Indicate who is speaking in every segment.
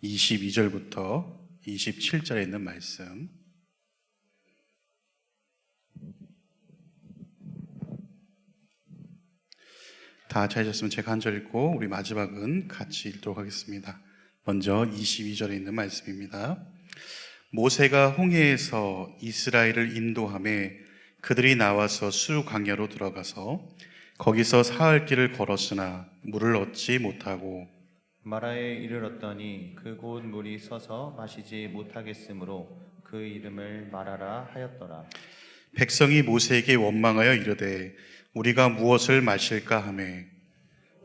Speaker 1: 22절부터 27절에 있는 말씀. 다 찾으셨으면 제가 한 절 읽고 우리 마지막은 같이 읽도록 하겠습니다. 먼저 22절에 있는 말씀입니다. 모세가 홍해에서 이스라엘을 인도하며 그들이 나와서 수 광야로 들어가서 거기서 사흘 길을 걸었으나 물을 얻지 못하고
Speaker 2: 마라에 이르렀더니 그곳 물이 서서 마시지 못하겠으므로 그 이름을 마라라 하였더라.
Speaker 1: 백성이 모세에게 원망하여 이르되 우리가 무엇을 마실까 하매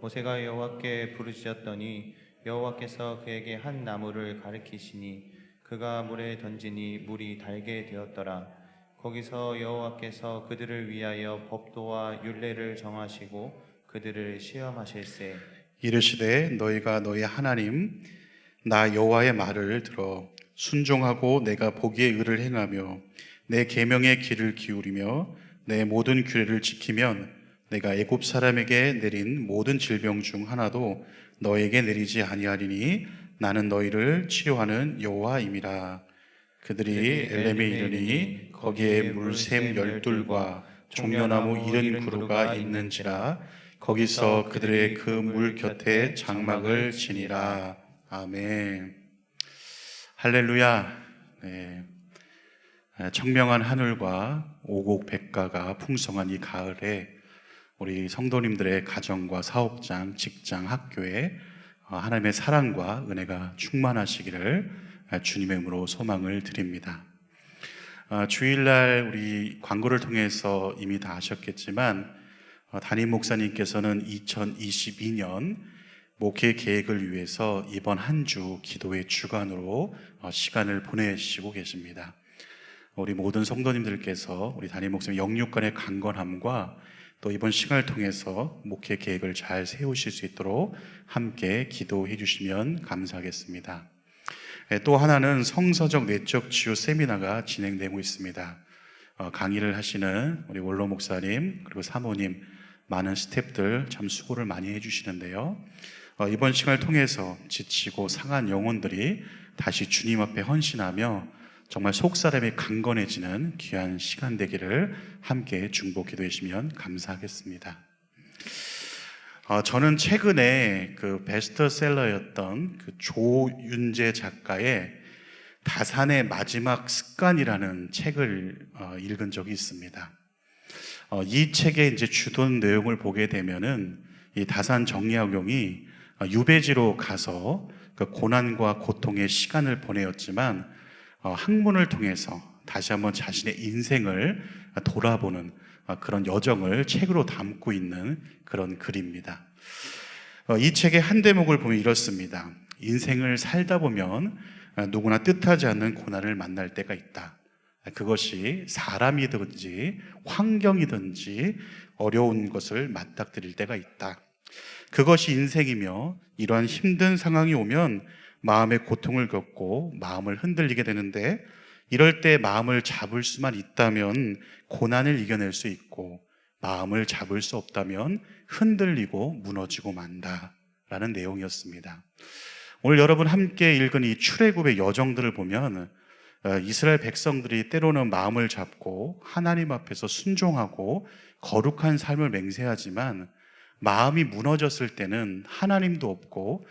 Speaker 2: 모세가 여호와께 부르짖었더니 여호와께서 그에게 한 나무를 가리키시니 그가 물에 던지니 물이 달게 되었더라. 거기서 여호와께서 그들을 위하여 법도와 율례를 정하시고 그들을 시험하실세.
Speaker 1: 이르시되 너희가 너희 하나님 나 여호와의 말을 들어 순종하고 내가 보기에 의를 행하며 내 계명의 귀를 기울이며 내 모든 규례를 지키면 내가 애굽 사람에게 내린 모든 질병 중 하나도 너에게 내리지 아니하리니 나는 너희를 치료하는 여호와임이라. 그들이 엘렘에 이르니 거기에 물샘 12과 종려나무 70그루가 있는지라. 거기서 그들의 그 물 곁에 장막을 지니라. 아멘. 할렐루야. 네. 청명한 하늘과 오곡백가가 풍성한 이 가을에 우리 성도님들의 가정과 사업장, 직장, 학교에 하나님의 사랑과 은혜가 충만하시기를 주님의 이름으로 소망을 드립니다. 주일날 우리 광고를 통해서 이미 다 아셨겠지만 담임 목사님께서는 2022년 목회 계획을 위해서 이번 한 주 기도의 주간으로 시간을 보내시고 계십니다. 우리 모든 성도님들께서 우리 담임 목사님 영육간의 강건함과 또 이번 시간을 통해서 목회 계획을 잘 세우실 수 있도록 함께 기도해 주시면 감사하겠습니다. 또 하나는 성서적 내적 치유 세미나가 진행되고 있습니다. 강의를 하시는 우리 원로 목사님 그리고 사모님 많은 스태프들 참 수고를 많이 해주시는데요. 이번 시간을 통해서 지치고 상한 영혼들이 다시 주님 앞에 헌신하며 정말 속사람이 강건해지는 귀한 시간 되기를 함께 중보 기도해 주시면 감사하겠습니다. 저는 최근에 그 베스트셀러였던 그 조윤재 작가의 다산의 마지막 습관이라는 책을 읽은 적이 있습니다. 이 책의 이제 주된 내용을 보게 되면은 이 다산 정약용이 유배지로 가서 그 고난과 고통의 시간을 보내었지만 학문을 통해서 다시 한번 자신의 인생을 돌아보는 그런 여정을 책으로 담고 있는 그런 글입니다. 이 책의 한 대목을 보면 이렇습니다. 인생을 살다 보면 누구나 뜻하지 않는 고난을 만날 때가 있다. 그것이 사람이든지 환경이든지 어려운 것을 맞닥뜨릴 때가 있다. 그것이 인생이며 이러한 힘든 상황이 오면 마음의 고통을 겪고 마음을 흔들리게 되는데 이럴 때 마음을 잡을 수만 있다면 고난을 이겨낼 수 있고 마음을 잡을 수 없다면 흔들리고 무너지고 만다라는 내용이었습니다. 오늘 여러분 함께 읽은 이 출애굽의 여정들을 보면 이스라엘 백성들이 때로는 마음을 잡고 하나님 앞에서 순종하고 거룩한 삶을 맹세하지만 마음이 무너졌을 때는 하나님도 없고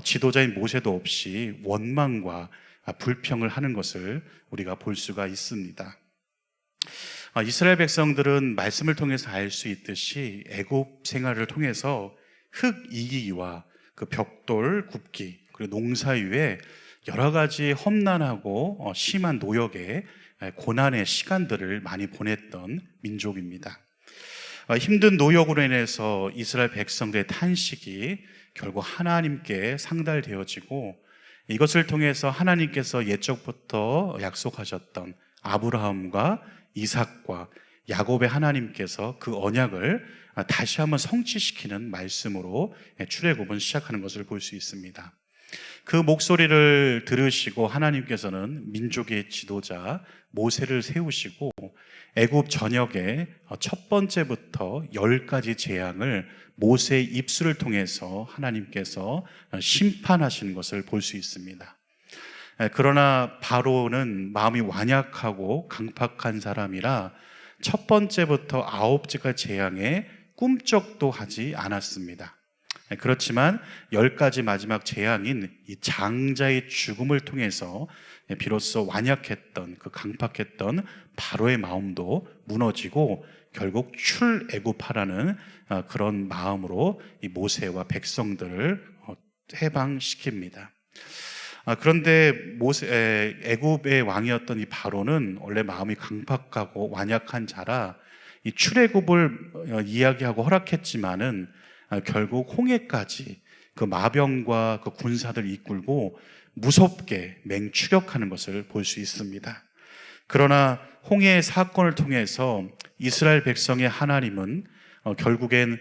Speaker 1: 지도자인 모세도 없이 원망과 불평을 하는 것을 우리가 볼 수가 있습니다. 이스라엘 백성들은 말씀을 통해서 알 수 있듯이 애굽 생활을 통해서 흙 이기기와 그 벽돌 굽기 그리고 농사 위에 여러 가지 험난하고 심한 노역의 고난의 시간들을 많이 보냈던 민족입니다. 힘든 노역으로 인해서 이스라엘 백성들의 탄식이 결국 하나님께 상달되어지고 이것을 통해서 하나님께서 옛적부터 약속하셨던 아브라함과 이삭과 야곱의 하나님께서 그 언약을 다시 한번 성취시키는 말씀으로 출애굽은 시작하는 것을 볼 수 있습니다. 그 목소리를 들으시고 하나님께서는 민족의 지도자 모세를 세우시고 애굽 전역에 첫 번째부터 10가지 재앙을 모세의 입술을 통해서 하나님께서 심판하시는 것을 볼 수 있습니다. 그러나 바로는 마음이 완약하고 강팍한 사람이라 첫 번째부터 9째가 재앙에 꿈쩍도 하지 않았습니다. 그렇지만 10가지 마지막 재앙인 이 장자의 죽음을 통해서 비로소 완약했던 그 강팍했던 바로의 마음도 무너지고 결국 출애굽하라는 그런 마음으로 이 모세와 백성들을 해방시킵니다. 그런데 애굽의 왕이었던 이 바로는 원래 마음이 강팍하고 완약한 자라 이 출애굽을 이야기하고 허락했지만은 결국 홍해까지 그 마병과 그 군사들 이끌고 무섭게 맹추격하는 것을 볼 수 있습니다. 그러나 홍해의 사건을 통해서 이스라엘 백성의 하나님은 결국엔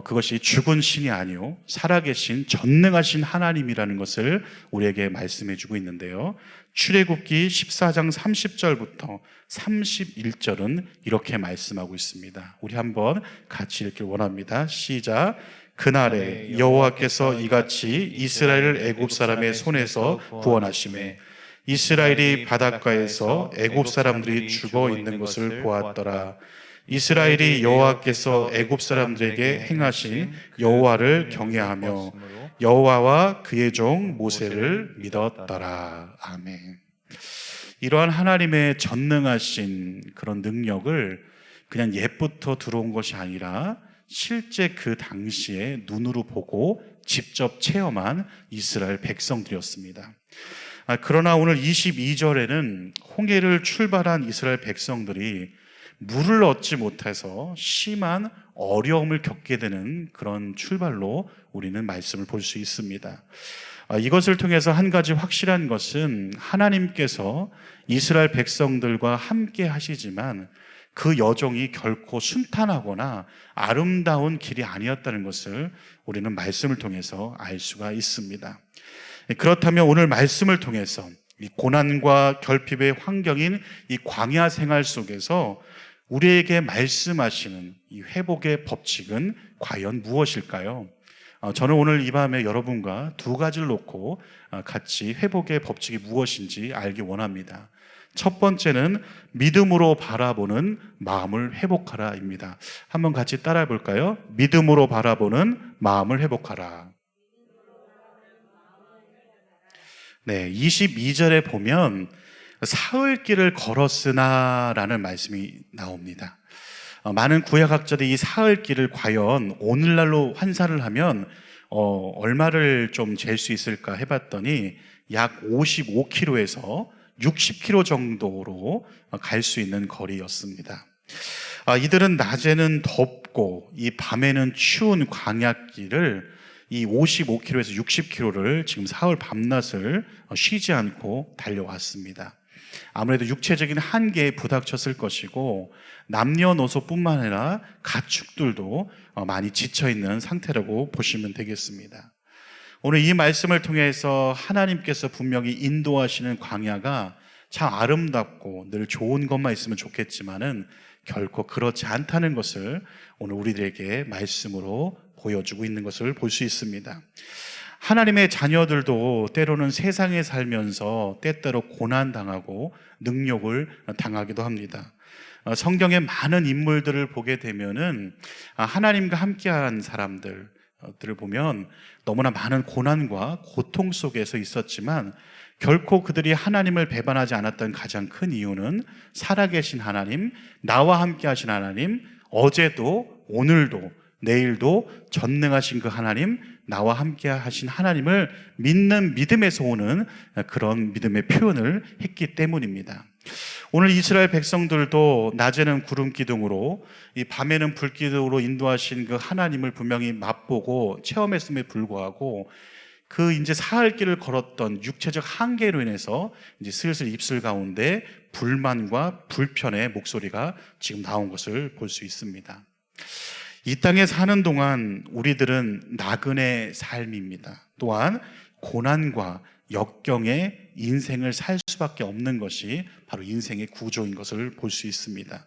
Speaker 1: 그것이 죽은 신이 아니요 살아계신 전능하신 하나님이라는 것을 우리에게 말씀해 주고 있는데요. 출애굽기 14장 30절부터 31절은 이렇게 말씀하고 있습니다. 우리 한번 같이 읽길 원합니다. 시작. 그날에 여호와께서 이같이 이스라엘을 애굽 사람의 손에서 구원하시매 이스라엘이 바닷가에서 애굽 사람들이 죽어 있는 것을 보았더라. 이스라엘이 여호와께서 애굽 사람들에게 행하신 여호와를 경외하며 여호와와 그의 종 모세를 믿었더라. 아멘. 이러한 하나님의 전능하신 그런 능력을 그냥 옛부터 들어온 것이 아니라 실제 그 당시에 눈으로 보고 직접 체험한 이스라엘 백성들이었습니다. 그러나 오늘 22절에는 홍해를 출발한 이스라엘 백성들이 물을 얻지 못해서 심한 어려움을 겪게 되는 그런 출발로 우리는 말씀을 볼 수 있습니다. 이것을 통해서 한 가지 확실한 것은 하나님께서 이스라엘 백성들과 함께 하시지만 그 여정이 결코 순탄하거나 아름다운 길이 아니었다는 것을 우리는 말씀을 통해서 알 수가 있습니다. 그렇다면 오늘 말씀을 통해서 이 고난과 결핍의 환경인 이 광야 생활 속에서 우리에게 말씀하시는 이 회복의 법칙은 과연 무엇일까요? 저는 오늘 이 밤에 여러분과 두 가지를 놓고 같이 회복의 법칙이 무엇인지 알기 원합니다. 첫 번째는 믿음으로 바라보는 마음을 회복하라입니다. 한번 같이 따라해 볼까요? 믿음으로 바라보는 마음을 회복하라. 네, 22절에 보면 사흘길을 걸었으나 라는 말씀이 나옵니다. 많은 구약학자들이 이 사흘길을 과연 오늘날로 환산을 하면 얼마를 좀 잴 수 있을까 해봤더니 약 55km에서 60km 정도로 갈 수 있는 거리였습니다. 이들은 낮에는 덥고 이 밤에는 추운 광야길을 이 55km에서 60km를 지금 사흘 밤낮을 쉬지 않고 달려왔습니다. 아무래도 육체적인 한계에 부닥쳤을 것이고 남녀노소뿐만 아니라 가축들도 많이 지쳐있는 상태라고 보시면 되겠습니다. 오늘 이 말씀을 통해서 하나님께서 분명히 인도하시는 광야가 참 아름답고 늘 좋은 것만 있으면 좋겠지만은 결코 그렇지 않다는 것을 오늘 우리들에게 말씀으로 보여주고 있는 것을 볼 수 있습니다. 하나님의 자녀들도 때로는 세상에 살면서 때때로 고난당하고 능욕을 당하기도 합니다. 성경의 많은 인물들을 보게 되면은 하나님과 함께한 사람들을 보면 너무나 많은 고난과 고통 속에서 있었지만 결코 그들이 하나님을 배반하지 않았던 가장 큰 이유는 살아계신 하나님, 나와 함께 하신 하나님, 어제도 오늘도 내일도 전능하신 그 하나님, 나와 함께 하신 하나님을 믿는 믿음에서 오는 그런 믿음의 표현을 했기 때문입니다. 오늘 이스라엘 백성들도 낮에는 구름 기둥으로 이 밤에는 불 기둥으로 인도하신 그 하나님을 분명히 맛보고 체험했음에 불구하고 그 이제 사흘길을 걸었던 육체적 한계로 인해서 이제 슬슬 입술 가운데 불만과 불편의 목소리가 지금 나온 것을 볼 수 있습니다. 이 땅에 사는 동안 우리들은 나그네 삶입니다. 또한 고난과 역경의 인생을 살 수밖에 없는 것이 바로 인생의 구조인 것을 볼 수 있습니다.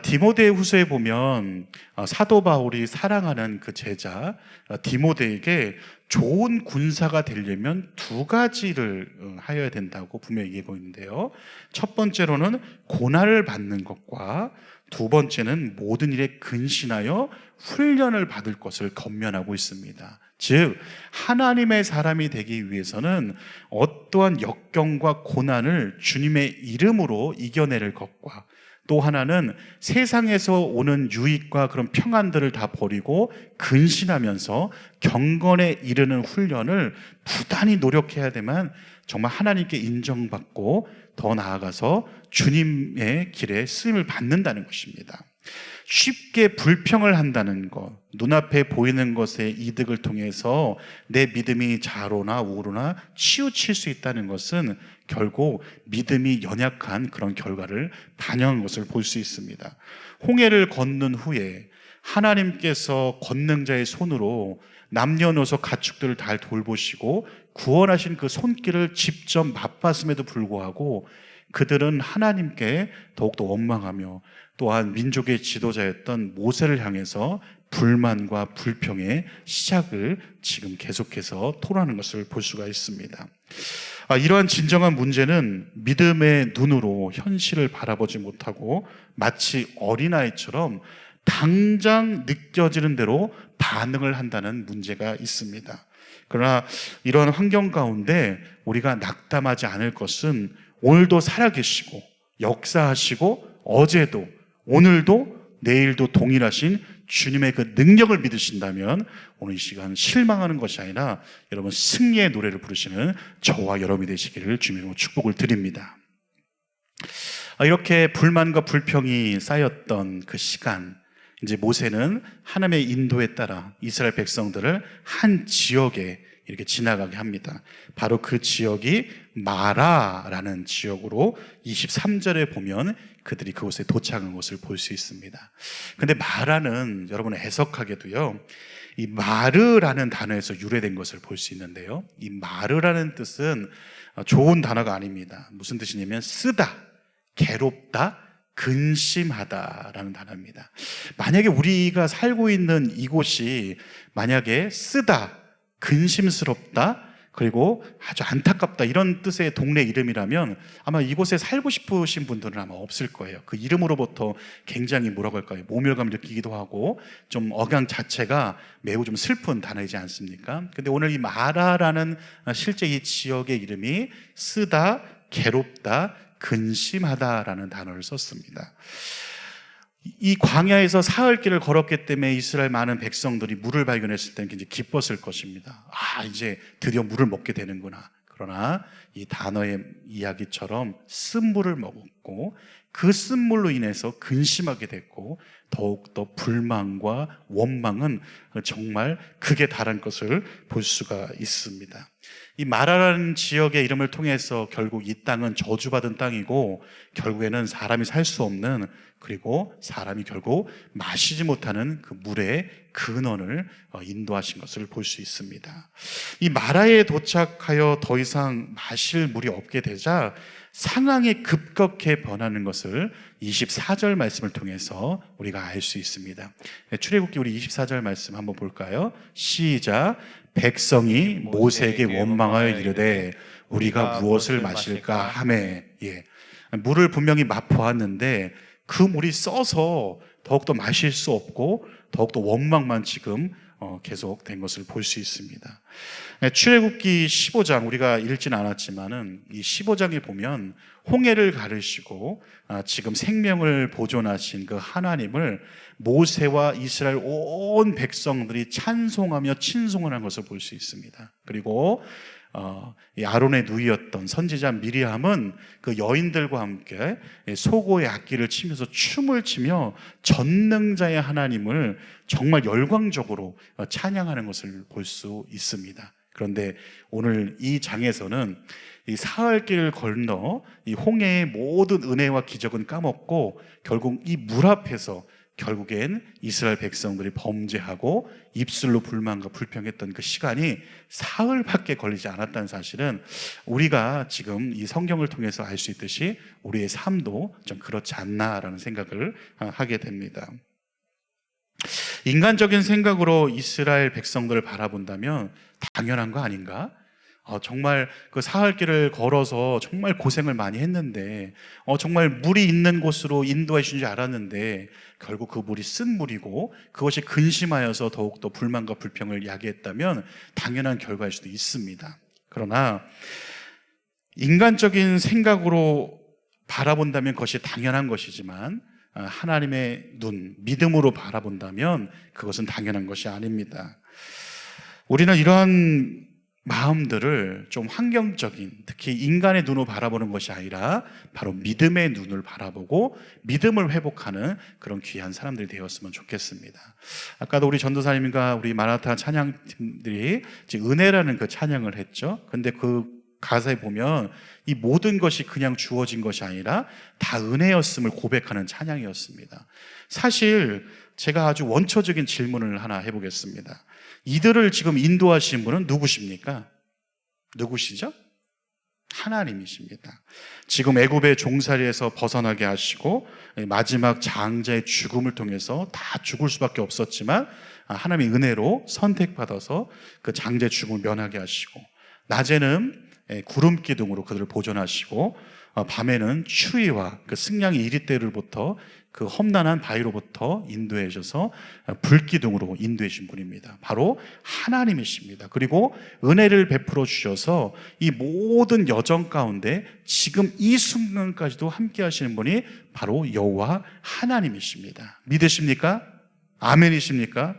Speaker 1: 디모데 후서에 보면 사도 바울이 사랑하는 그 제자 디모데에게 좋은 군사가 되려면 두 가지를 하여야 된다고 분명히 얘기하고 있는데요. 첫 번째로는 고난을 받는 것과 두 번째는 모든 일에 근신하여 훈련을 받을 것을 권면하고 있습니다. 즉 하나님의 사람이 되기 위해서는 어떠한 역경과 고난을 주님의 이름으로 이겨내는 것과 또 하나는 세상에서 오는 유익과 그런 평안들을 다 버리고 근신하면서 경건에 이르는 훈련을 부단히 노력해야 되면 정말 하나님께 인정받고 더 나아가서 주님의 길에 쓰임을 받는다는 것입니다. 쉽게 불평을 한다는 것, 눈앞에 보이는 것의 이득을 통해서 내 믿음이 좌로나 우로나 치우칠 수 있다는 것은 결국 믿음이 연약한 그런 결과를 반영한 것을 볼 수 있습니다. 홍해를 건넌 후에 하나님께서 권능자의 손으로 남녀노소 가축들을 다 돌보시고 구원하신 그 손길을 직접 맛봤음에도 불구하고 그들은 하나님께 더욱더 원망하며 또한 민족의 지도자였던 모세를 향해서 불만과 불평의 시작을 지금 계속해서 토로하는 것을 볼 수가 있습니다. 이러한 진정한 문제는 믿음의 눈으로 현실을 바라보지 못하고 마치 어린아이처럼 당장 느껴지는 대로 반응을 한다는 문제가 있습니다. 그러나 이러한 환경 가운데 우리가 낙담하지 않을 것은 오늘도 살아계시고 역사하시고 어제도 오늘도 내일도 동일하신 주님의 그 능력을 믿으신다면 오늘 이 시간 실망하는 것이 아니라 여러분 승리의 노래를 부르시는 저와 여러분이 되시기를 주님으로 축복을 드립니다. 이렇게 불만과 불평이 쌓였던 그 시간, 이제 모세는 하나님의 인도에 따라 이스라엘 백성들을 한 지역에 이렇게 지나가게 합니다. 바로 그 지역이 마라라는 지역으로 23절에 보면 그들이 그곳에 도착한 것을 볼 수 있습니다. 근데 마라는 여러분 해석하게도요, 이 마르라는 단어에서 유래된 것을 볼 수 있는데요. 이 마르라는 뜻은 좋은 단어가 아닙니다. 무슨 뜻이냐면 쓰다, 괴롭다, 근심하다라는 단어입니다. 만약에 우리가 살고 있는 이곳이 만약에 쓰다, 근심스럽다, 그리고 아주 안타깝다 이런 뜻의 동네 이름이라면 아마 이곳에 살고 싶으신 분들은 아마 없을 거예요. 그 이름으로부터 굉장히 뭐라고 할까요? 모멸감을 느끼기도 하고 좀 억양 자체가 매우 좀 슬픈 단어이지 않습니까? 근데 오늘 이 마라라는 실제 이 지역의 이름이 쓰다, 괴롭다, 근심하다라는 단어를 썼습니다. 이 광야에서 사흘길을 걸었기 때문에 이스라엘 많은 백성들이 물을 발견했을 때는 굉장히 기뻤을 것입니다. 이제 드디어 물을 먹게 되는구나. 그러나 이 단어의 이야기처럼 쓴물을 먹었고 그 쓴물로 인해서 근심하게 됐고 더욱더 불만과 원망은 정말 극에 달한 것을 볼 수가 있습니다. 이 마라라는 지역의 이름을 통해서 결국 이 땅은 저주받은 땅이고 결국에는 사람이 살 수 없는, 그리고 사람이 결국 마시지 못하는 그 물의 근원을 인도하신 것을 볼 수 있습니다. 이 마라에 도착하여 더 이상 마실 물이 없게 되자 상황이 급격히 변하는 것을 24절 말씀을 통해서 우리가 알 수 있습니다. 출애굽기 우리 24절 말씀 한번 볼까요? 시작. 백성이 모세에게 원망하여 이르되 우리가 무엇을 마실까 하매. 물을 분명히 맛보았는데 그 물이 써서 더욱더 마실 수 없고 더욱더 원망만 지금 계속된 것을 볼 수 있습니다. 출애굽기 15장 우리가 읽지는 않았지만은 이 15장에 보면 홍해를 가르시고 지금 생명을 보존하신 그 하나님을 모세와 이스라엘 온 백성들이 찬송하며 친송하는 것을 볼 수 있습니다. 그리고 이 아론의 누이였던 선지자 미리암은 그 여인들과 함께 소고의 악기를 치면서 춤을 추며 전능자의 하나님을 정말 열광적으로 찬양하는 것을 볼 수 있습니다. 그런데 오늘 이 장에서는 이 사흘길을 건너 이 홍해의 모든 은혜와 기적은 까먹고 결국 이 물 앞에서 결국엔 이스라엘 백성들이 범죄하고 입술로 불만과 불평했던 그 시간이 사흘밖에 걸리지 않았다는 사실은 우리가 지금 이 성경을 통해서 알 수 있듯이 우리의 삶도 좀 그렇지 않나라는 생각을 하게 됩니다. 인간적인 생각으로 이스라엘 백성들을 바라본다면 당연한 거 아닌가? 정말 그 사흘길을 걸어서 정말 고생을 많이 했는데 정말 물이 있는 곳으로 인도해 주신 줄 알았는데 결국 그 물이 쓴 물이고 그것이 근심하여서 더욱더 불만과 불평을 야기했다면 당연한 결과일 수도 있습니다. 그러나 인간적인 생각으로 바라본다면 그것이 당연한 것이지만 하나님의 눈, 믿음으로 바라본다면 그것은 당연한 것이 아닙니다. 우리는 이러한 마음들을 좀 환경적인, 특히 인간의 눈으로 바라보는 것이 아니라 바로 믿음의 눈을 바라보고 믿음을 회복하는 그런 귀한 사람들이 되었으면 좋겠습니다. 아까도 우리 전도사님과 우리 마라타 찬양팀들이 지금 은혜라는 그 찬양을 했죠. 근데 그 가사에 보면 이 모든 것이 그냥 주어진 것이 아니라 다 은혜였음을 고백하는 찬양이었습니다. 사실 제가 아주 원초적인 질문을 하나 해보겠습니다. 이들을 지금 인도하신 분은 누구십니까? 누구시죠? 하나님이십니다. 지금 애굽의 종살이에서 벗어나게 하시고 마지막 장자의 죽음을 통해서 다 죽을 수밖에 없었지만 하나님의 은혜로 선택받아서 그 장자의 죽음을 면하게 하시고 낮에는 구름 기둥으로 그들을 보존하시고 밤에는 추위와 그 승냥이 이리떼로부터 그 험난한 바위로부터 인도해 주셔서 불기둥으로 인도해 주신 분입니다. 바로 하나님이십니다. 그리고 은혜를 베풀어 주셔서 이 모든 여정 가운데 지금 이 순간까지도 함께 하시는 분이 바로 여호와 하나님이십니다. 믿으십니까? 아멘이십니까?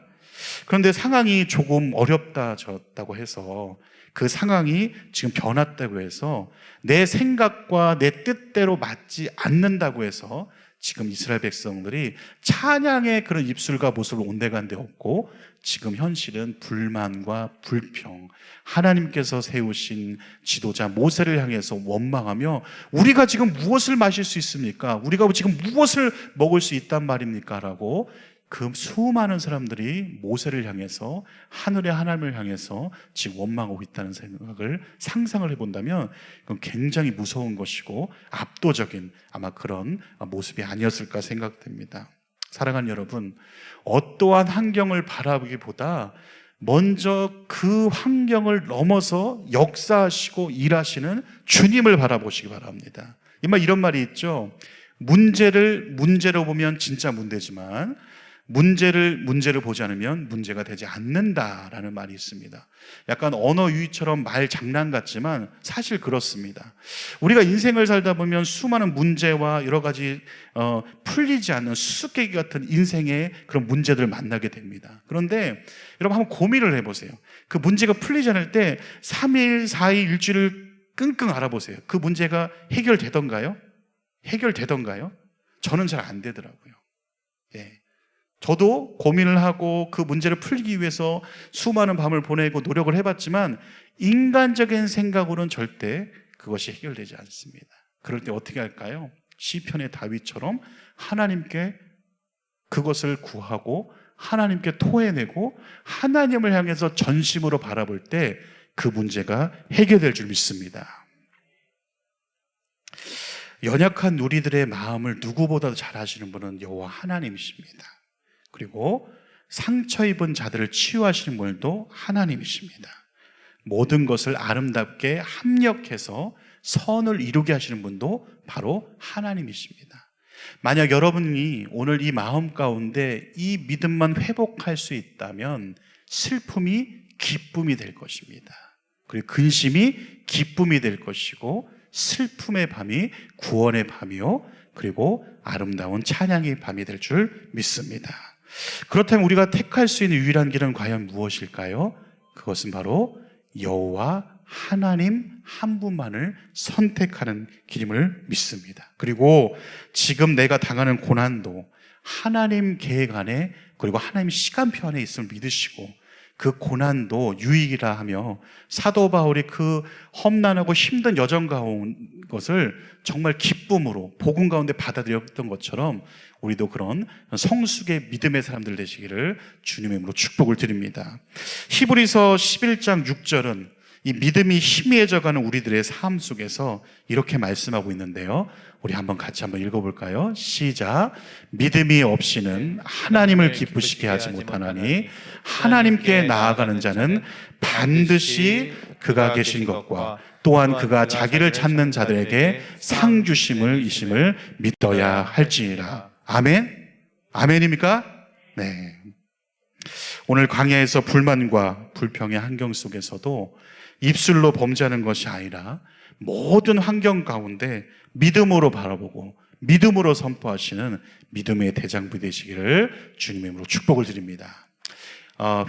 Speaker 1: 그런데 상황이 조금 어렵다졌다고 해서 그 상황이 지금 변했다고 해서 내 생각과 내 뜻대로 맞지 않는다고 해서 지금 이스라엘 백성들이 찬양의 그런 입술과 모습을 온데간데 없고 지금 현실은 불만과 불평, 하나님께서 세우신 지도자 모세를 향해서 원망하며 우리가 지금 무엇을 마실 수 있습니까? 우리가 지금 무엇을 먹을 수 있단 말입니까? 라고 그 수많은 사람들이 모세를 향해서 하늘의 하나님을 향해서 지금 원망하고 있다는 생각을 상상을 해본다면 그건 굉장히 무서운 것이고 압도적인 아마 그런 모습이 아니었을까 생각됩니다. 사랑하는 여러분, 어떠한 환경을 바라보기보다 먼저 그 환경을 넘어서 역사하시고 일하시는 주님을 바라보시기 바랍니다. 이런 말이 있죠. 문제로 보면 진짜 문제지만 문제를 보지 않으면 문제가 되지 않는다라는 말이 있습니다. 약간 언어 유희처럼 말 장난 같지만 사실 그렇습니다. 우리가 인생을 살다 보면 수많은 문제와 여러 가지 풀리지 않는 수수께끼 같은 인생의 그런 문제들을 만나게 됩니다. 그런데 여러분 한번 고민을 해보세요. 그 문제가 풀리지 않을 때 3일, 4일, 일주일을 끙끙 앓아보세요. 그 문제가 해결되던가요? 저는 잘 안 되더라고요. 예. 저도 고민을 하고 그 문제를 풀기 위해서 수많은 밤을 보내고 노력을 해봤지만 인간적인 생각으로는 절대 그것이 해결되지 않습니다. 그럴 때 어떻게 할까요? 시편의 다윗처럼 하나님께 그것을 구하고 하나님께 토해내고 하나님을 향해서 전심으로 바라볼 때 그 문제가 해결될 줄 믿습니다. 연약한 우리들의 마음을 누구보다도 잘 아시는 분은 여호와 하나님이십니다. 그리고 상처 입은 자들을 치유하시는 분도 하나님이십니다. 모든 것을 아름답게 합력해서 선을 이루게 하시는 분도 바로 하나님이십니다. 만약 여러분이 오늘 이 마음 가운데 이 믿음만 회복할 수 있다면 슬픔이 기쁨이 될 것입니다. 그리고 근심이 기쁨이 될 것이고 슬픔의 밤이 구원의 밤이요 그리고 아름다운 찬양의 밤이 될 줄 믿습니다. 그렇다면 우리가 택할 수 있는 유일한 길은 과연 무엇일까요? 그것은 바로 여호와 하나님 한 분만을 선택하는 길임을 믿습니다. 그리고 지금 내가 당하는 고난도 하나님 계획 안에 그리고 하나님 시간표 안에 있음을 믿으시고 그 고난도 유익이라 하며 사도 바울이 그 험난하고 힘든 여정 것을 정말 기쁨으로 복음 가운데 받아들였던 것처럼 우리도 그런 성숙의 믿음의 사람들 되시기를 주님의 이름으로 축복을 드립니다. 히브리서 11장 6절은 이 믿음이 희미해져가는 우리들의 삶 속에서 이렇게 말씀하고 있는데요. 우리 같이 한번 읽어볼까요? 시작. 믿음이 없이는 하나님을 기쁘시게 하지 못하나니 하나님께 나아가는 자는 반드시 그가 계신 것과 또한 그가 자기를 찾는 자들에게 상 주심을 이심을 믿어야 할지니라. 아멘? 아멘입니까? 네. 오늘 광야에서 불만과 불평의 환경 속에서도 입술로 범죄하는 것이 아니라 모든 환경 가운데 믿음으로 바라보고 믿음으로 선포하시는 믿음의 대장부 되시기를 주님의 이름으로 축복을 드립니다.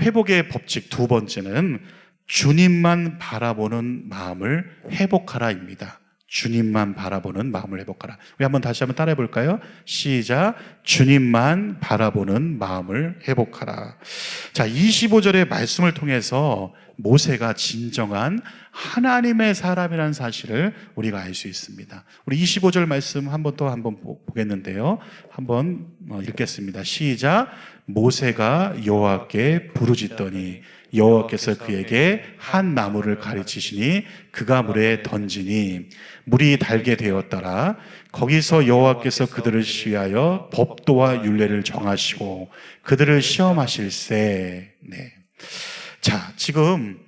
Speaker 1: 회복의 법칙 두 번째는 주님만 바라보는 마음을 회복하라입니다. 주님만 바라보는 마음을 회복하라. 우리 다시 한번 따라해 볼까요? 시작. 주님만 바라보는 마음을 회복하라. 자, 25절의 말씀을 통해서 모세가 진정한 하나님의 사람이라는 사실을 우리가 알 수 있습니다. 우리 25절 말씀 한번 보겠는데요. 한번 읽겠습니다. 시작. 모세가 여호와께 부르짖더니 여호와께서 그에게 한 나무를 가르치시니 그가 물에 던지니 물이 달게 되었더라. 거기서 여호와께서 그들을 시하여 법도와 율례를 정하시고 그들을 시험하실세. 네. 자, 지금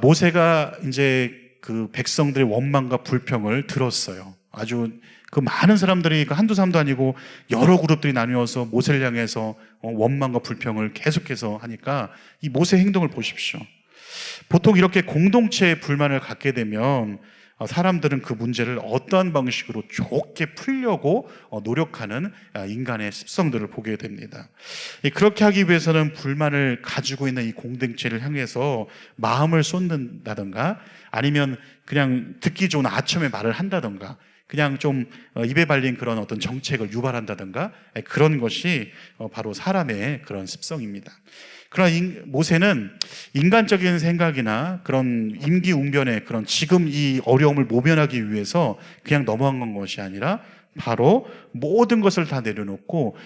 Speaker 1: 모세가 이제 그 백성들의 원망과 불평을 들었어요. 아주 그 많은 사람들이 한두 사람도 아니고 여러 그룹들이 나뉘어서 모세를 향해서 원망과 불평을 계속해서 하니까 이 모세 행동을 보십시오. 보통 이렇게 공동체의 불만을 갖게 되면 사람들은 그 문제를 어떠한 방식으로 좋게 풀려고 노력하는 인간의 습성들을 보게 됩니다. 그렇게 하기 위해서는 불만을 가지고 있는 이 공동체를 향해서 마음을 쏟는다던가 아니면 그냥 듣기 좋은 아첨의 말을 한다던가 그냥 좀 입에 발린 그런 어떤 정책을 유발한다던가 그런 것이 바로 사람의 그런 습성입니다. 그러나 모세는 인간적인 생각이나 그런 임기응변의 그런 지금 이 어려움을 모면하기 위해서 그냥 넘어간 것이 아니라 바로 모든 것을 다 내려놓고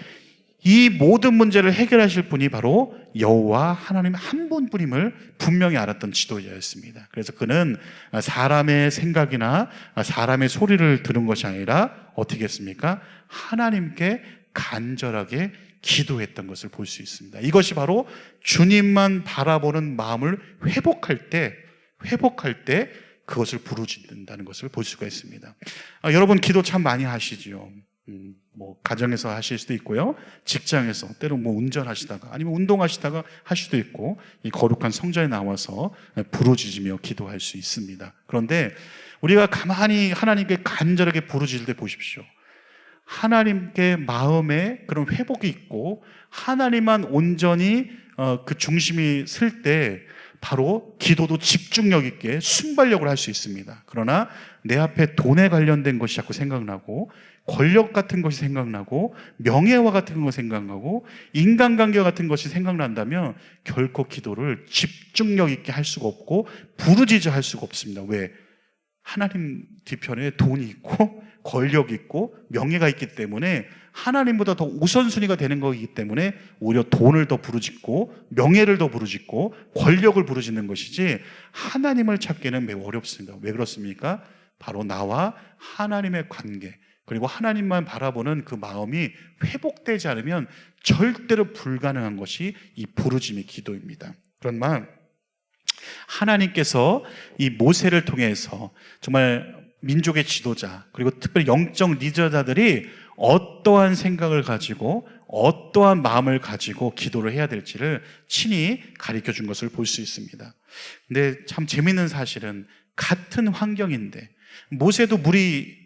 Speaker 1: 이 모든 문제를 해결하실 분이 바로 여호와 하나님 한 분뿐임을 분명히 알았던 지도자였습니다. 그래서 그는 사람의 생각이나 사람의 소리를 들은 것이 아니라 어떻게 했습니까? 하나님께 간절하게 기도했던 것을 볼 수 있습니다. 이것이 바로 주님만 바라보는 마음을 회복할 때 그것을 부르짖는다는 것을 볼 수가 있습니다. 여러분 기도 참 많이 하시지요. 가정에서 하실 수도 있고요. 직장에서 때로 운전하시다가 아니면 운동하시다가 할 수도 있고 이 거룩한 성전에 나와서 부르짖으며 기도할 수 있습니다. 그런데 우리가 가만히 하나님께 간절하게 부르짖을 때 보십시오. 하나님께 마음에 그런 회복이 있고 하나님만 온전히 그 중심이 쓸 때 바로 기도도 집중력 있게 순발력을 할 수 있습니다. 그러나 내 앞에 돈에 관련된 것이 자꾸 생각나고 권력 같은 것이 생각나고 명예와 같은 것이 생각나고 인간관계 같은 것이 생각난다면 결코 기도를 집중력 있게 할 수가 없고 부르짖어 할 수가 없습니다. 왜? 하나님 뒤편에 돈이 있고 권력이 있고 명예가 있기 때문에 하나님보다 더 우선순위가 되는 거기 때문에 오히려 돈을 더 부르짖고 명예를 더 부르짖고 권력을 부르짖는 것이지 하나님을 찾기는 매우 어렵습니다. 왜 그렇습니까? 바로 나와 하나님의 관계 그리고 하나님만 바라보는 그 마음이 회복되지 않으면 절대로 불가능한 것이 이 부르짖음의 기도입니다. 그러나 하나님께서 이 모세를 통해서 정말 민족의 지도자 그리고 특별히 영적 리더자들이 어떠한 생각을 가지고 어떠한 마음을 가지고 기도를 해야 될지를 친히 가르쳐 준 것을 볼 수 있습니다. 근데 참 재미있는 사실은 같은 환경인데 모세도 물이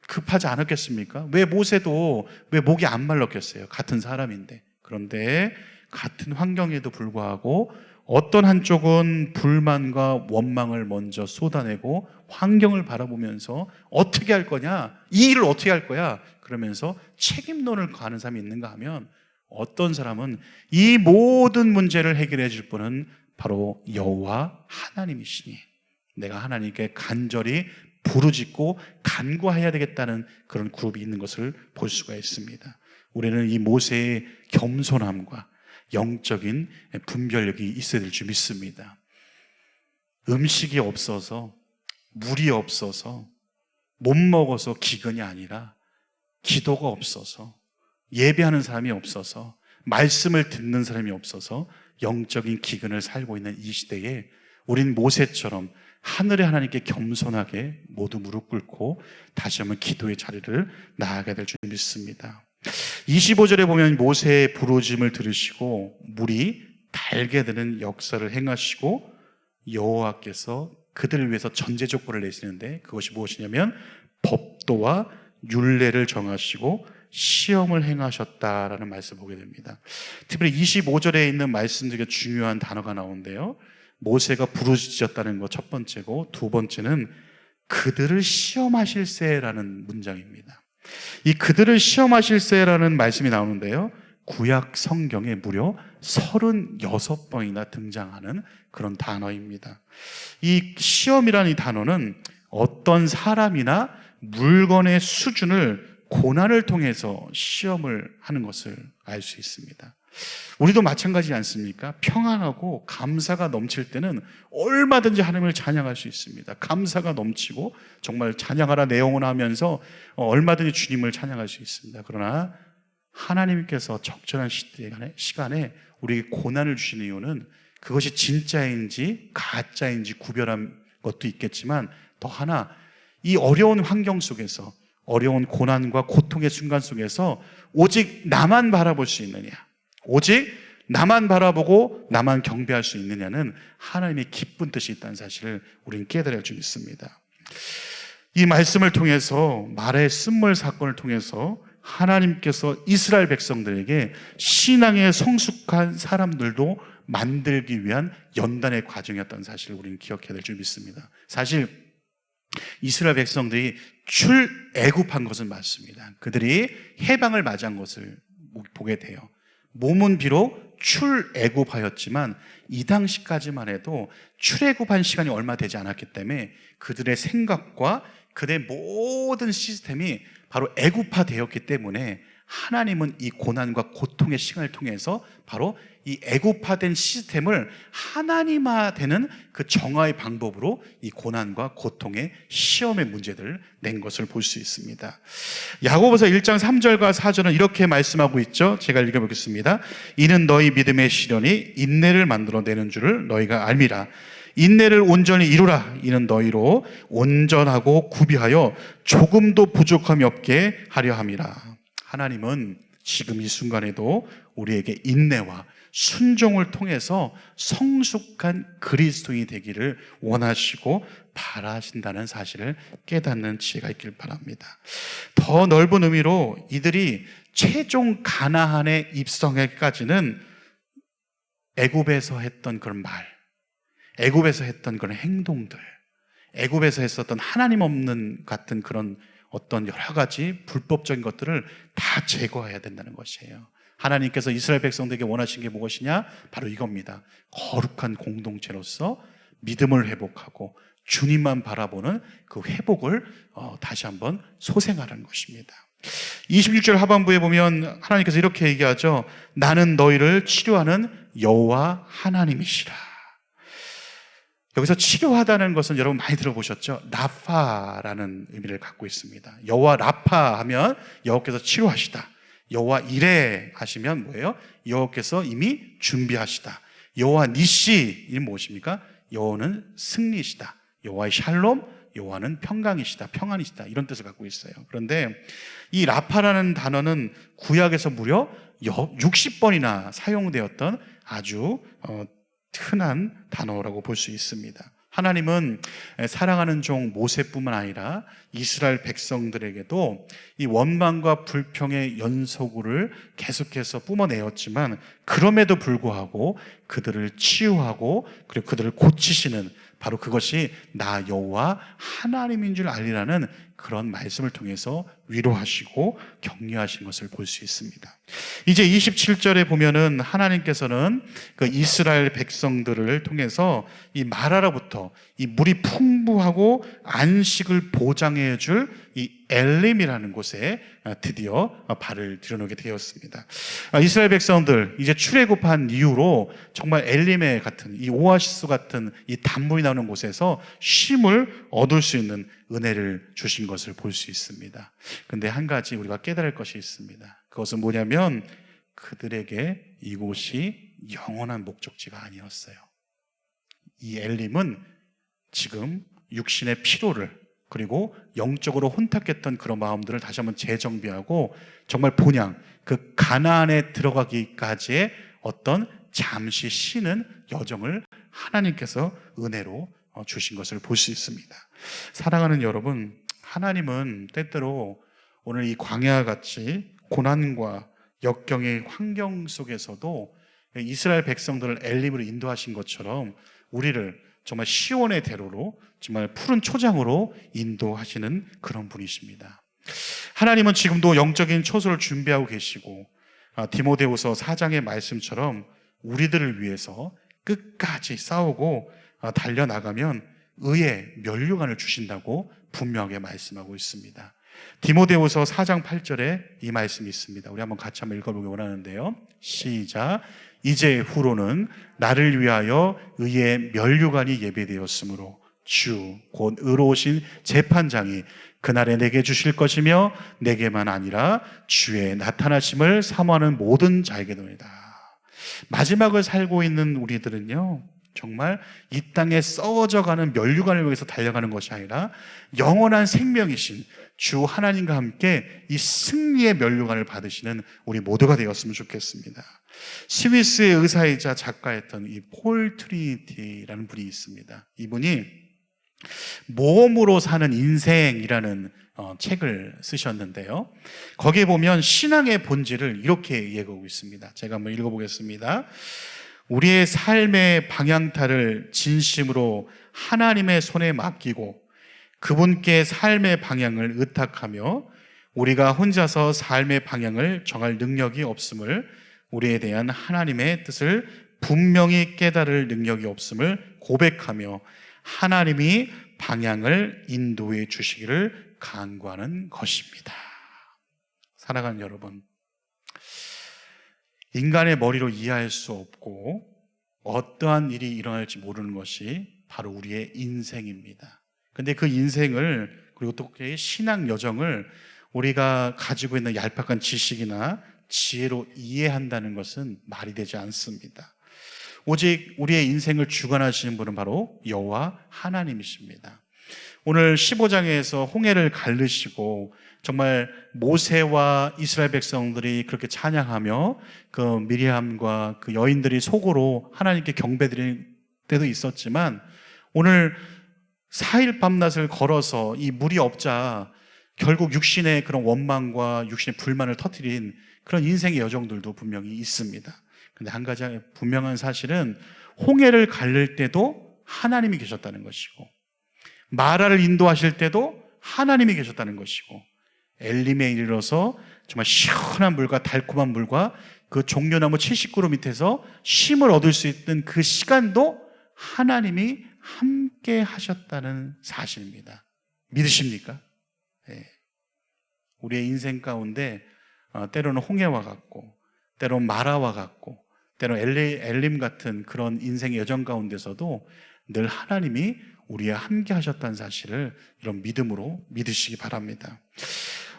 Speaker 1: 급하지 않았겠습니까? 왜 목이 안 말랐겠어요? 같은 사람인데. 그런데 같은 환경에도 불구하고 어떤 한쪽은 불만과 원망을 먼저 쏟아내고 환경을 바라보면서 어떻게 할 거냐? 이 일을 어떻게 할 거야? 그러면서 책임론을 가는 사람이 있는가 하면 어떤 사람은 이 모든 문제를 해결해 줄 분은 바로 여호와 하나님이시니 내가 하나님께 간절히 부르짖고 간구해야 되겠다는 그런 그룹이 있는 것을 볼 수가 있습니다. 우리는 이 모세의 겸손함과 영적인 분별력이 있어야 될 줄 믿습니다. 음식이 없어서, 물이 없어서, 못 먹어서 기근이 아니라 기도가 없어서, 예배하는 사람이 없어서, 말씀을 듣는 사람이 없어서 영적인 기근을 살고 있는 이 시대에 우린 모세처럼 하늘의 하나님께 겸손하게 모두 무릎 꿇고 다시 한번 기도의 자리를 나아가야 될 줄 믿습니다. 25절에 보면 모세의 부르짖음을 들으시고 물이 달게 되는 역사를 행하시고 여호와께서 그들을 위해서 전제 조건을 내시는데 그것이 무엇이냐면 법도와 율례를 정하시고 시험을 행하셨다라는 말씀을 보게 됩니다. 특별히 25절에 있는 말씀 중에 중요한 단어가 나오는데요, 모세가 부르짖었다는 것 첫 번째고, 두 번째는 그들을 시험하실세라는 문장입니다. 이 그들을 시험하실세라는 말씀이 나오는데요, 구약 성경에 무려 36번이나 등장하는 그런 단어입니다. 이 시험이라는 이 단어는 어떤 사람이나 물건의 수준을 고난을 통해서 시험을 하는 것을 알 수 있습니다. 우리도 마찬가지지 않습니까? 평안하고 감사가 넘칠 때는 얼마든지 하나님을 찬양할 수 있습니다. 감사가 넘치고 정말 찬양하라 내 영혼아 하면서 얼마든지 주님을 찬양할 수 있습니다. 그러나 하나님께서 적절한 시간에 우리에게 고난을 주시는 이유는 그것이 진짜인지 가짜인지 구별한 것도 있겠지만, 더 하나 이 어려운 환경 속에서, 어려운 고난과 고통의 순간 속에서 오직 나만 바라볼 수 있느냐, 오직 나만 바라보고 나만 경배할 수 있느냐는 하나님의 기쁜 뜻이 있다는 사실을 우리는 깨달아야 할 줄 믿습니다. 이 말씀을 통해서, 말의 쓴물 사건을 통해서 하나님께서 이스라엘 백성들에게 신앙의 성숙한 사람들도 만들기 위한 연단의 과정이었다는 사실을 우리는 기억해야 될 줄 믿습니다. 사실 이스라엘 백성들이 출애굽한 것은 맞습니다. 그들이 해방을 맞이한 것을 보게 돼요. 몸은 비록 출애굽하였지만 이 당시까지만 해도 출애굽한 시간이 얼마 되지 않았기 때문에 그들의 생각과 그들의 모든 시스템이 바로 애굽화되었기 때문에 하나님은 이 고난과 고통의 시간을 통해서 바로 이 애굽화된 시스템을 하나님화되는 그 정화의 방법으로 이 고난과 고통의 시험의 문제들을 낸 것을 볼 수 있습니다. 야고보서 1장 3절과 4절은 이렇게 말씀하고 있죠. 제가 읽어보겠습니다. 이는 너희 믿음의 시련이 인내를 만들어내는 줄을 너희가 알미라. 인내를 온전히 이루라. 이는 너희로 온전하고 구비하여 조금도 부족함이 없게 하려 함이라. 하나님은 지금 이 순간에도 우리에게 인내와 순종을 통해서 성숙한 그리스도인이 되기를 원하시고 바라신다는 사실을 깨닫는 지혜가 있길 바랍니다. 더 넓은 의미로 이들이 최종 가나안에 입성하기까지는 애굽에서 했던 그런 말, 애굽에서 했던 그런 행동들, 애굽에서 했었던 하나님 없는 같은 그런 어떤 여러 가지 불법적인 것들을 다 제거해야 된다는 것이에요. 하나님께서 이스라엘 백성들에게 원하신 게 무엇이냐? 바로 이겁니다. 거룩한 공동체로서 믿음을 회복하고 주님만 바라보는 그 회복을 다시 한번 소생하라는 것입니다. 21절 하반부에 보면 하나님께서 이렇게 얘기하죠. 나는 너희를 치료하는 여호와 하나님이시라. 여기서 치료하다는 것은 여러분 많이 들어보셨죠? 라파라는 의미를 갖고 있습니다. 여호와 라파 하면 여호와께서 치료하시다. 여호와 이레 하시면 뭐예요? 여호와께서 이미 준비하시다. 여호와 니시 이는 무엇입니까? 여호와는 승리시다. 여호와의 샬롬, 여호와는 평강이시다, 평안이시다, 이런 뜻을 갖고 있어요. 그런데 이 라파라는 단어는 구약에서 무려 60번이나 사용되었던 아주 흔한 단어라고 볼 수 있습니다. 하나님은 사랑하는 종 모세뿐만 아니라 이스라엘 백성들에게도 이 원망과 불평의 연소구를 계속해서 뿜어내었지만 그럼에도 불구하고 그들을 치유하고 그리고 그들을 고치시는 바로 그것이 나 여호와 하나님인 줄 알리라는 그런 말씀을 통해서 위로하시고 격려하신 것을 볼 수 있습니다. 이제 27절에 보면은 하나님께서는 그 이스라엘 백성들을 통해서 이 마라로부터 이 물이 풍부하고 안식을 보장해 줄 이 엘림이라는 곳에 드디어 발을 들여놓게 되었습니다. 이스라엘 백성들 이제 출애굽한 이후로 정말 엘림에 같은 이 오아시스 같은 이 단물이 나오는 곳에서 쉼을 얻을 수 있는 은혜를 주신 것을 볼 수 있습니다. 근데 한 가지 우리가 깨달을 것이 있습니다. 그것은 뭐냐면 그들에게 이곳이 영원한 목적지가 아니었어요. 이 엘림은 지금 육신의 피로를 그리고 영적으로 혼탁했던 그런 마음들을 다시 한번 재정비하고 정말 본향 그 가나안에 들어가기까지의 어떤 잠시 쉬는 여정을 하나님께서 은혜로 주신 것을 볼 수 있습니다. 사랑하는 여러분, 하나님은 때때로 오늘 이 광야와 같이 고난과 역경의 환경 속에서도 이스라엘 백성들을 엘림으로 인도하신 것처럼 우리를 정말 시온의 대로로 정말 푸른 초장으로 인도하시는 그런 분이십니다. 하나님은 지금도 영적인 초소를 준비하고 계시고 디모데후서 4장의 말씀처럼 우리들을 위해서 끝까지 싸우고 달려나가면 의의 면류관을 주신다고 분명하게 말씀하고 있습니다. 디모데후서 4장 8절에 이 말씀이 있습니다. 우리 한번 같이 한번 읽어보기 원하는데요. 시작. 이제 후로는 나를 위하여 의의 면류관이 예비되었으므로 주 곧 의로우신 재판장이 그날에 내게 주실 것이며 내게만 아니라 주의 나타나심을 사모하는 모든 자에게도이다. 마지막을 살고 있는 우리들은요, 정말 이 땅에 썩어져가는 면류관을 위해서 달려가는 것이 아니라 영원한 생명이신 주 하나님과 함께 이 승리의 면류관을 받으시는 우리 모두가 되었으면 좋겠습니다. 스위스의 의사이자 작가였던 이 폴 트리니티라는 분이 있습니다. 이분이 모험으로 사는 인생이라는 책을 쓰셨는데요, 거기에 보면 신앙의 본질을 이렇게 얘기하고 있습니다. 제가 한번 읽어보겠습니다. 우리의 삶의 방향타를 진심으로 하나님의 손에 맡기고 그분께 삶의 방향을 의탁하며 우리가 혼자서 삶의 방향을 정할 능력이 없음을, 우리에 대한 하나님의 뜻을 분명히 깨달을 능력이 없음을 고백하며 하나님이 방향을 인도해 주시기를 간구하는 것입니다. 사랑하는 여러분, 인간의 머리로 이해할 수 없고 어떠한 일이 일어날지 모르는 것이 바로 우리의 인생입니다. 근데 그 인생을, 그리고 또 신앙 여정을 우리가 가지고 있는 얄팍한 지식이나 지혜로 이해한다는 것은 말이 되지 않습니다. 오직 우리의 인생을 주관하시는 분은 바로 여호와 하나님이십니다. 오늘 15장에서 홍해를 갈르시고 정말 모세와 이스라엘 백성들이 그렇게 찬양하며 그 미리암과 그 여인들이 속으로 하나님께 경배드리는 때도 있었지만, 오늘 4일 밤낮을 걸어서 이 물이 없자 결국 육신의 그런 원망과 육신의 불만을 터뜨린 그런 인생의 여정들도 분명히 있습니다. 근데 한 가지 분명한 사실은 홍해를 갈릴 때도 하나님이 계셨다는 것이고, 마라를 인도하실 때도 하나님이 계셨다는 것이고, 엘림에 이르러서 정말 시원한 물과 달콤한 물과 그 종려나무 70그루 밑에서 쉼을 얻을 수 있는 그 시간도 하나님이 함께 하셨다는 사실입니다. 믿으십니까? 네. 우리의 인생 가운데 때로는 홍해와 같고, 때로는 마라와 같고, 때로는 엘림 같은 그런 인생의 여정 가운데서도 늘 하나님이 우리와 함께 하셨다는 사실을 이런 믿음으로 믿으시기 바랍니다.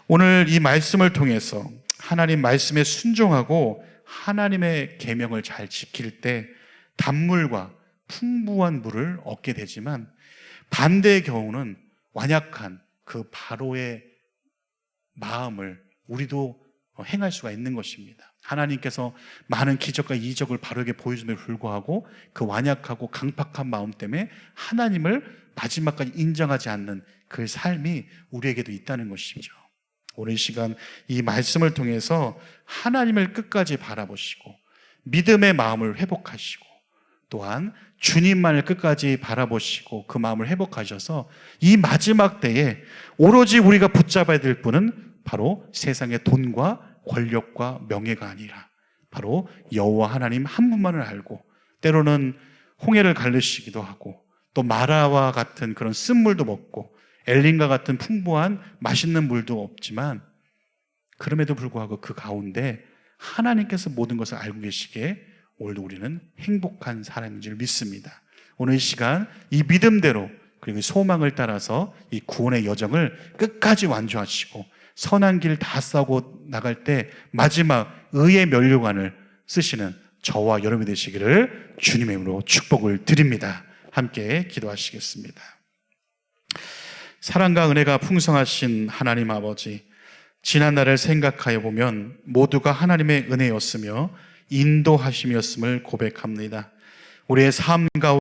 Speaker 1: 오늘 이 말씀을 통해서 하나님 말씀에 순종하고 하나님의 계명을 잘 지킬 때 단물과 풍부한 물을 얻게 되지만, 반대의 경우는 완약한 그 바로의 마음을 우리도 행할 수가 있는 것입니다. 하나님께서 많은 기적과 이적을 바로에게 보여줌에도 불구하고 그 완약하고 강팍한 마음 때문에 하나님을 마지막까지 인정하지 않는 그 삶이 우리에게도 있다는 것이죠. 오늘 시간 이 말씀을 통해서 하나님을 끝까지 바라보시고 믿음의 마음을 회복하시고, 또한 주님만을 끝까지 바라보시고 그 마음을 회복하셔서 이 마지막 때에 오로지 우리가 붙잡아야 될 분은 바로 세상의 돈과 권력과 명예가 아니라 바로 여호와 하나님 한 분만을 알고, 때로는 홍해를 갈르시기도 하고 또 마라와 같은 그런 쓴물도 먹고 엘린과 같은 풍부한 맛있는 물도 없지만, 그럼에도 불구하고 그 가운데 하나님께서 모든 것을 알고 계시기에 오늘도 우리는 행복한 사람인 줄 믿습니다. 오늘 이 시간 이 믿음대로 그리고 소망을 따라서 이 구원의 여정을 끝까지 완주하시고 선한 길 다 싸고 나갈 때 마지막 의의 면류관을 쓰시는 저와 여러분이 되시기를 주님의 이름으로 축복을 드립니다. 함께 기도하시겠습니다. 사랑과 은혜가 풍성하신 하나님 아버지, 지난 날을 생각하여 보면 모두가 하나님의 은혜였으며 인도하심이었음을 고백합니다. 우리의 삶 가운데